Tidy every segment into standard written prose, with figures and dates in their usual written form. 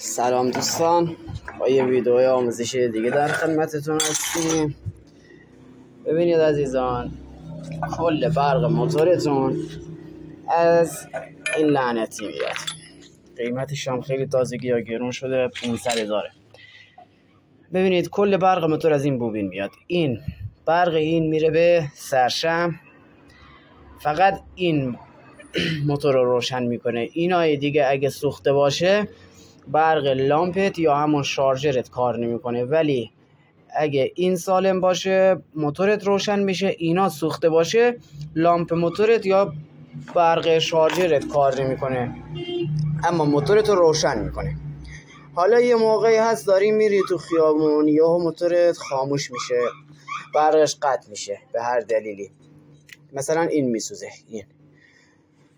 سلام دوستان، با یه ویدئوی آموزشی دیگه در خدمتتون هستیم. ببینید عزیزان، کل برق موتورتون از این لعنتی میاد. قیمتش هم خیلی تازگی یا گرون شده، 500,000. ببینید کل برق موتور از این بوبین میاد. این برق این میره به سرشم، فقط این موتور رو روشن میکنه. اینای دیگه اگه سوخته باشه برق لامپت یا همون شارژرت کار نمیکنه، ولی اگه این سالم باشه موتورت روشن میشه، اینا سوخته باشه لامپ موتورت یا برق شارژرت کار نمیکنه، اما موتورت رو روشن میکنه. حالا یه موقعی هست داری میری تو خیابون یا موتورت خاموش میشه، برقش قطع میشه به هر دلیلی، مثلا این میسوزه. این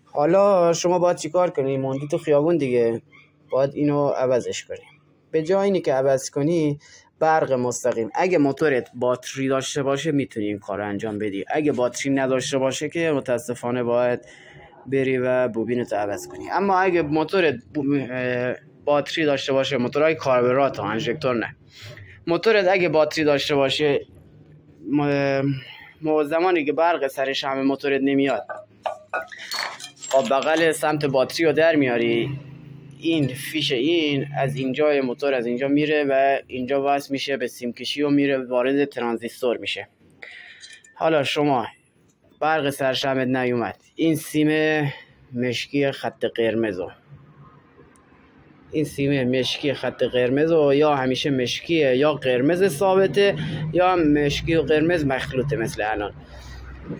حالا شما باید چیکار کنی؟ موندی تو خیابون دیگه، باید اینو عوضش کنی. به جای اینی که عوض کنی برق مستقیم، اگه موتورت باتری داشته باشه میتونی این کار رو انجام بدی. اگه باتری نداشته باشه که متاسفانه باید بری و بوبینت عوض کنی. اما اگه موتورت باتری داشته باشه، موتورهای کاربرات و انژکتور نه، موتورت اگه باتری داشته باشه، زمانی که برق سر شمع موتورت نمیاد، با بغل سمت باتری رو در میاری، این فیش این از اینجا موتور از اینجا میره و اینجا وصل میشه به سیم کشی و میره وارد ترانزیستور میشه. حالا شما برق سرشمت نیومد، این سیم مشکی خط قرمزو، این سیم مشکی خط قرمزو یا همیشه مشکیه یا قرمز ثابته یا مشکی و قرمز مخلوطه مثل الان،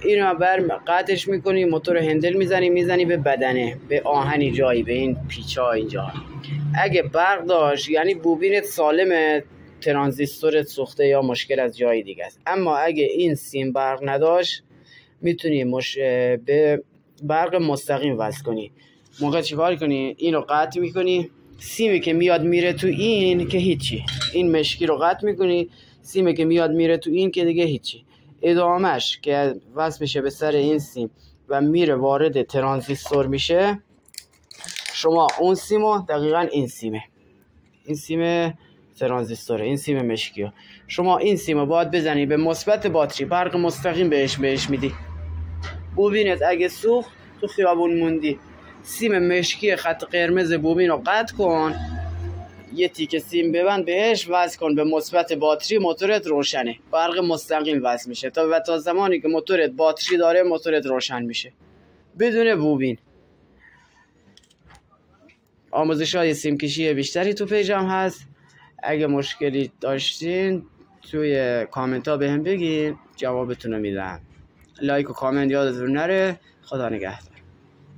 اینو قطعش میکنی، موتور هندل میزنی به بدنه، به آهنی جایی، به این پیچا اینجا. اگه برق داشت یعنی بوبینت سالمه، ترانزیستورت سوخته یا مشکل از جای دیگه است. اما اگه این سیم برق نداشت میتونی به برق مستقیم وصل کنی. موقع چیکار کنی؟ اینو قطع میکنی، سیمی که میاد میره تو این که هیچی، این مشکی رو قطع میکنی، سیمی که میاد میره تو این که دیگه هیچی، ادامهش که وصل میشه به سر این سیم و میره وارد ترانزیستور میشه. شما اون سیمو دقیقا این سیم ترانزیستوره، این سیم مشکیه، شما این سیمو باید بزنی به مثبت باتری، برق مستقیم بهش میدی. بوبینت اگه سوخت تو خیابون موندی، سیم مشکی خط قرمز بوبین رو قطع کن، یه تیکه سیم ببند بهش، وصل کن به مثبت باتری، موتورت روشنه، برق مستقیم وصل میشه تا زمانی که موتورت باتری داره موتورت روشن میشه بدون بوبین. آموزش‌های سیم کشی بیشتری تو پیجم هست، اگه مشکلی داشتین توی کامنت ها بهم بگین، جوابتون رو میدم. لایک و کامنت یادتون نره. خدا نگهدار.